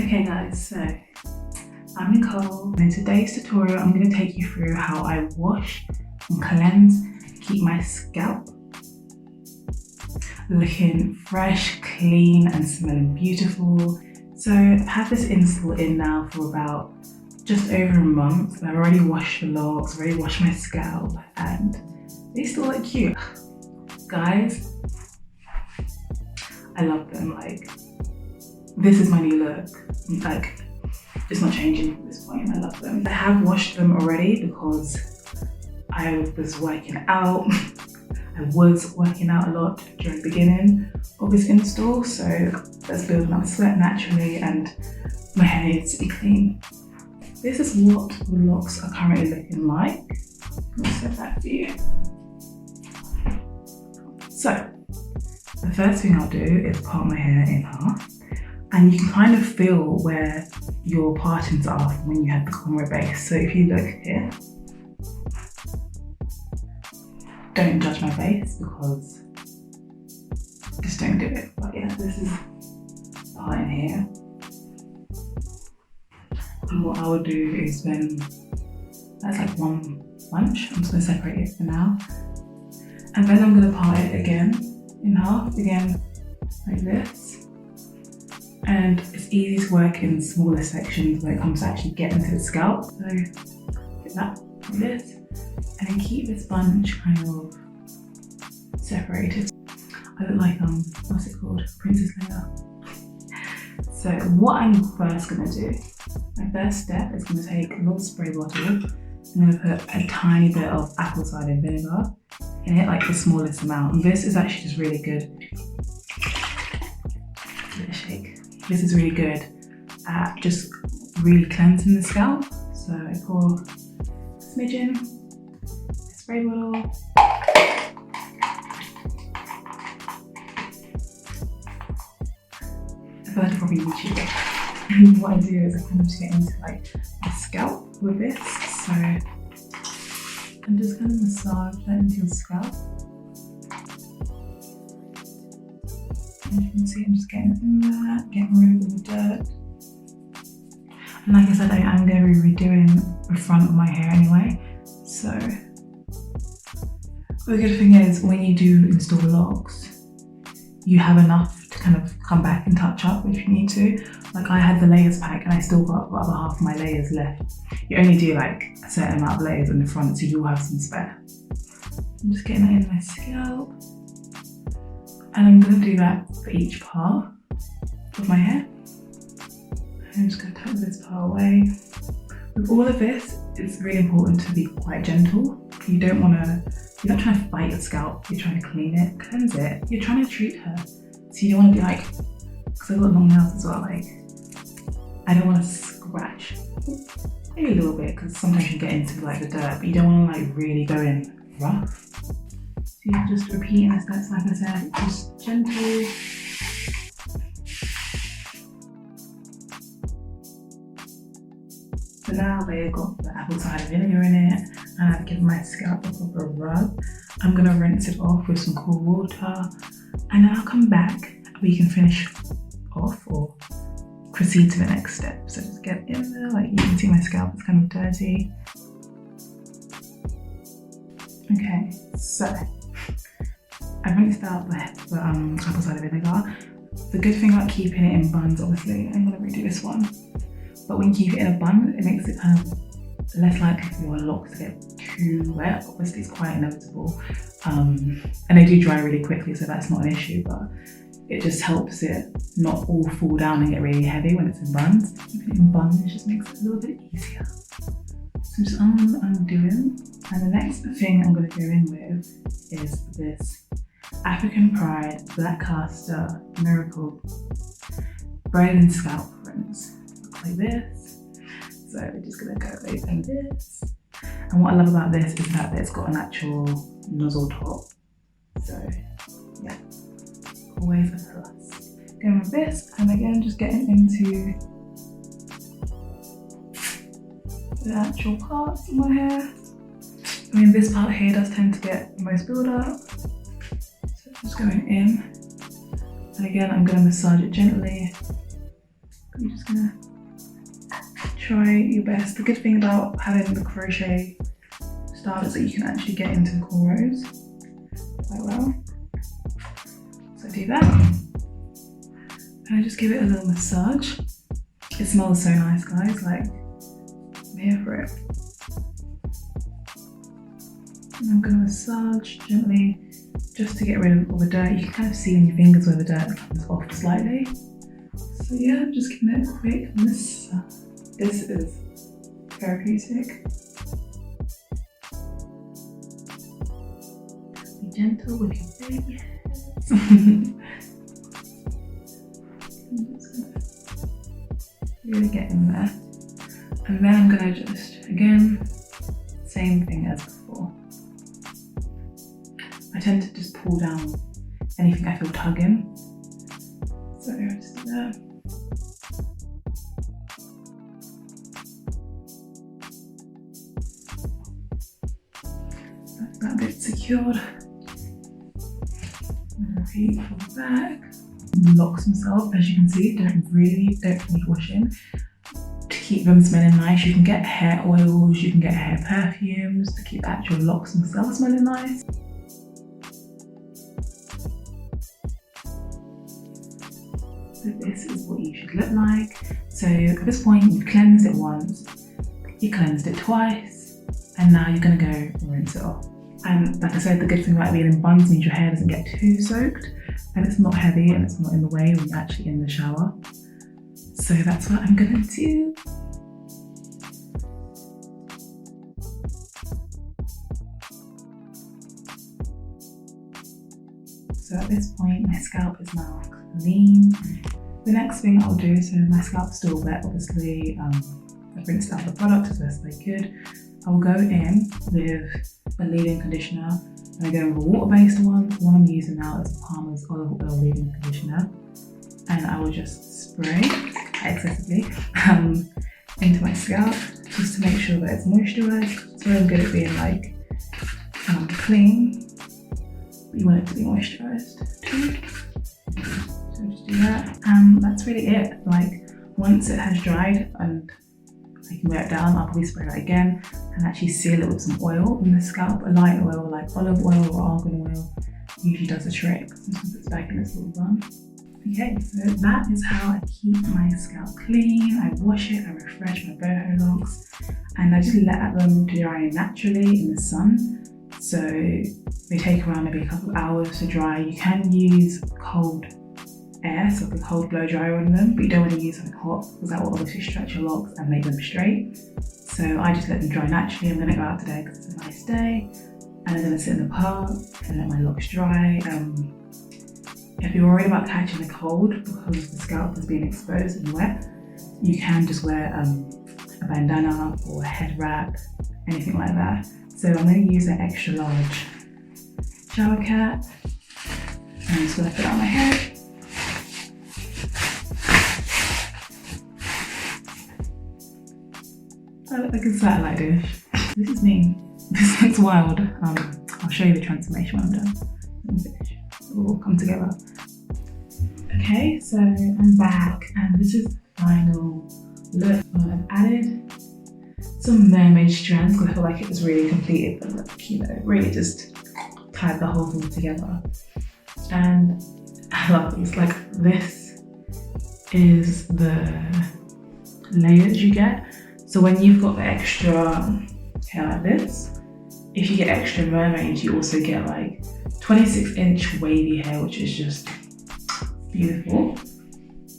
Okay guys, so I'm Nicole, and in today's tutorial I'm going to take you through how I wash and cleanse, keep my scalp looking fresh, clean and smelling beautiful. So I've had this install in now for about just over a month, and I've already washed the locks, already washed my scalp, and they still look cute. Guys, I love them. Like, this is my new look. Like, it's not changing at this point. I love them. I have washed them already because I was working out. I was working out a lot during the beginning of this install, so that's building up sweat naturally and my hair needs to be clean. This is what the locks are currently looking like. Let's set that for you. So, the first thing I'll do is part my hair in half. And you can kind of feel where your partings are from when you had the cornrow base. So if you look here, don't judge my face because just don't do it. But yeah, this is the part in here. And what I will do is when that's like one bunch, I'm just going to separate it for now. And then I'm going to part it again in half, again like this. And it's easy to work in smaller sections when it comes to actually getting to the scalp. So get that like this, and then keep this bunch kind of separated. I look like what's it called? Princess Leia. So what I'm first gonna do, my first step is gonna take a little spray bottle. I'm gonna put a tiny bit of apple cider vinegar in it, like the smallest amount. And this is actually just really good. Give it a shake. This is really good at just really cleansing the scalp. So I pour a smidgen, a spray bottle. I feel like I probably YouTube it. And what I do is I kind of just get into like my scalp with this. So I'm just going to massage that into your scalp. As you can see, I'm just getting in there, getting rid of all the dirt. And like I said, I am going to be redoing the front of my hair anyway. So the good thing is when you do install locks, you have enough to kind of come back and touch up if you need to. Like I had the layers pack and I still got the other half of my layers left. You only do like a certain amount of layers in the front, so you'll have some spare. I'm just getting that in my scalp. And I'm going to do that for each part of my hair. I'm just going to tuck this part away. With all of this, it's really important to be quite gentle. You're not trying to fight your scalp, you're trying to clean it, cleanse it. You're trying to treat her. So you don't want to be like, because I've got long nails as well, like, I don't want to scratch. Maybe a little bit, because sometimes you get into like the dirt, but you don't want to like really go in rough. So you're just repeating the steps, like I said, just gently. So now they've got the apple cider vinegar in it, and I've given my scalp a proper rub. I'm going to rinse it off with some cool water, and then I'll come back and we can finish off or proceed to the next step. So just get in there, like you can see my scalp is kind of dirty. Okay, so I've rinsed out the apple cider vinegar. The good thing about keeping it in buns, obviously, I'm going to redo this one, but when you keep it in a bun, it makes it kind of less likely for your locks to get too wet. Obviously, it's quite inevitable, and they do dry really quickly, so that's not an issue, but it just helps it not all fall down and get really heavy when it's in buns. Keeping it in buns, it just makes it a little bit easier. So I'm just undoing, and the next thing I'm going to go in with is this African Pride Black Castor Miracle Braiding Scalp Rinse. Look like this. So we're just going to go open this. And what I love about this is that it's got an actual nozzle top. So yeah, always a plus. Going with this, and again just getting into the actual parts of my hair. I mean, this part here does tend to get the most build up. So just going in. And again, I'm going to massage it gently. You're just gonna try your best. The good thing about having the crochet style is that you can actually get into the cornrows quite well. So do that. And I just give it a little massage. It smells so nice, guys, like, I'm here for it. And I'm gonna massage gently just to get rid of all the dirt. You can kind of see on your fingers where the dirt comes off slightly. So yeah, just giving it a quick massage. This is therapeutic. Be gentle with your baby hairs. I'm just gonna really get in there. And then I'm gonna just, again, same thing as before. I tend to just pull down anything I feel tugging. So just do that. That's that bit secured. And repeat from the back. Locks themselves, as you can see, don't need washing. To keep them smelling nice, you can get hair oils, you can get hair perfumes to keep actual locks themselves smelling nice. So this is what you should look like. So at this point, you've cleansed it once, you cleansed it twice, and now you're gonna go rinse it off. And like I said, the good thing about being in buns means your hair doesn't get too soaked, and it's not heavy and it's not in the way when you're actually in the shower. So that's what I'm gonna do. So at this point, my scalp is now clean. The next thing I'll do, so my scalp's still wet, obviously, I've rinsed out the product as best I could. I'll go in with a leave-in conditioner, and I go with a water-based one. The one I'm using now is Palmer's Olive Oil Leave-In Conditioner, and I will just spray excessively into my scalp just to make sure that it's moisturized. It's very good at being like clean, but you want it to be moisturized too. So just do that, and that's really it. Like, once it has dried and I can wear it down, I'll probably spray that again and actually seal it with some oil in the scalp. A light oil like olive oil or argan oil usually does the trick. Sometimes it's back in this little bun. Okay, so that is how I keep my scalp clean. I wash it, I refresh my Boho Locs, and I just let them dry naturally in the sun. So they take around maybe a couple of hours to dry. You can use cold air, so like a cold blow dryer on them, but you don't want to use something hot because that will obviously stretch your locks and make them straight. So I just let them dry naturally. I'm going to go out today because it's a nice day, and I'm going to sit in the park and let my locks dry. If you're worried about catching a cold because the scalp is being exposed and wet, you can just wear a bandana or a head wrap, anything like that. So I'm going to use an extra large shower cap. I'm just going to put it on my head. I look like a satellite dish. This is me. This looks wild. I'll show you the transformation when I'm done. Let me finish. It will all come together. Okay, so I'm back, and this is the final look. I've added some mermaid strands because I feel like it was really completed, but like, you know, really just tied the whole thing together. And I love these. Like, this is the layers you get. So when you've got the extra hair like this, if you get extra mermaids, you also get like 26-inch wavy hair, which is just beautiful,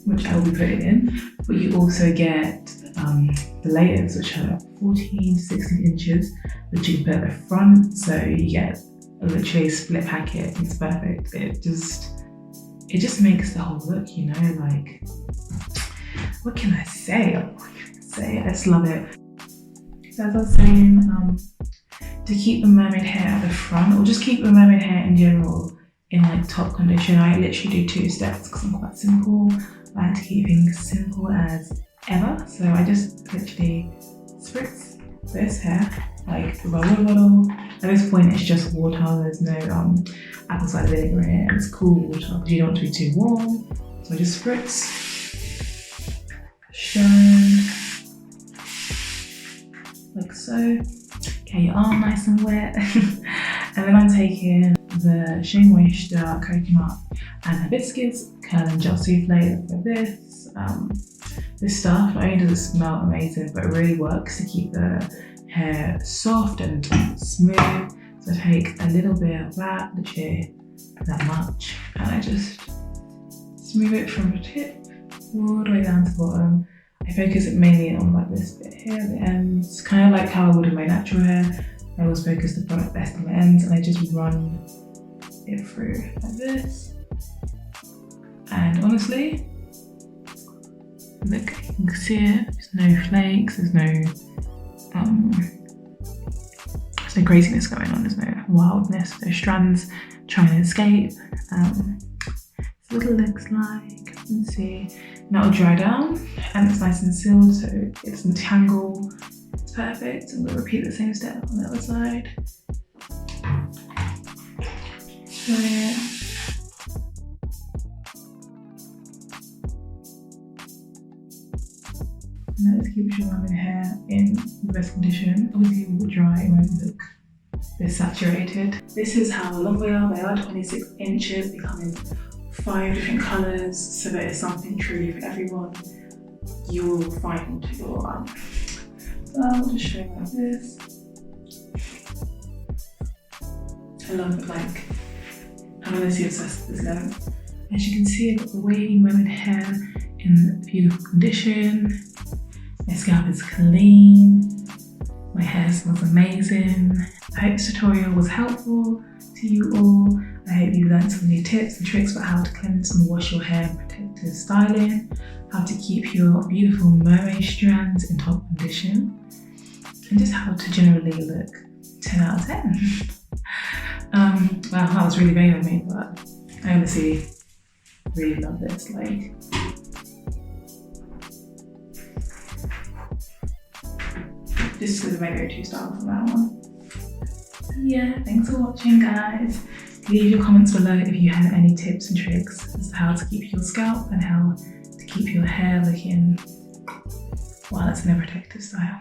which I will be putting in. But you also get the layers, which are 14 to 16 inches, which you can put at the front. So you get literally a split packet. It's perfect. It just makes the whole look, you know, like, what can I say? I just love it. So as I was saying, to keep the mermaid hair at the front, or just keep the mermaid hair in general in like top condition, I literally do 2 steps because I'm quite simple. I like to keep things simple as ever. So I just literally spritz this hair, like the water bottle. At this point it's just water, there's no apple cider vinegar in it, and it's cool water because you don't want it to be too warm. So I just spritz. strand, like so. Okay, your arm nice and wet. And then I'm taking the Shea Moisture Coconut and Hibiscus Curling Gel Souffle for this. This stuff not only does it smell amazing, but it really works to keep the hair soft and smooth. So I take a little bit of that, literally that much, and I just smooth it from the tip all the way down to the bottom. I focus it mainly on like this bit here, the ends, kind of like how I would with my natural hair. I always focus the product best on the ends, and I just run it through like this. And honestly, look, you can see it. There's no flakes. There's no craziness going on. There's no wildness. No strands trying to escape. That's what it looks like. You can see. Now it'll dry down, and it's nice and sealed, so it doesn't tangle. It's perfect. I'm going to repeat the same step on the other side. So yeah. Now let's keep showing my hair in the best condition. Obviously, it will dry, it won't look this saturated. This is how long they are. They are 26 inches. They come in 5 different colours, so that it's something truly for everyone. You will find your So I'll just show you like this. I love it, like, I'm honestly obsessed with this length. As you can see, I've got the wavy melon hair in beautiful condition. My scalp is clean. My hair smells amazing. I hope this tutorial was helpful to you all. I hope you learned some new tips and tricks about how to cleanse and wash your hair, protective styling, how to keep your beautiful mermaid strands in top condition, and just how to generally look 10 out of 10. Wow, that was really vain of me, but I honestly really love this. Like, this is my go-to style for that one. Yeah, thanks for watching, guys. Leave your comments below if you have any tips and tricks as to how to keep your scalp and how to keep your hair looking while it's in a protective style.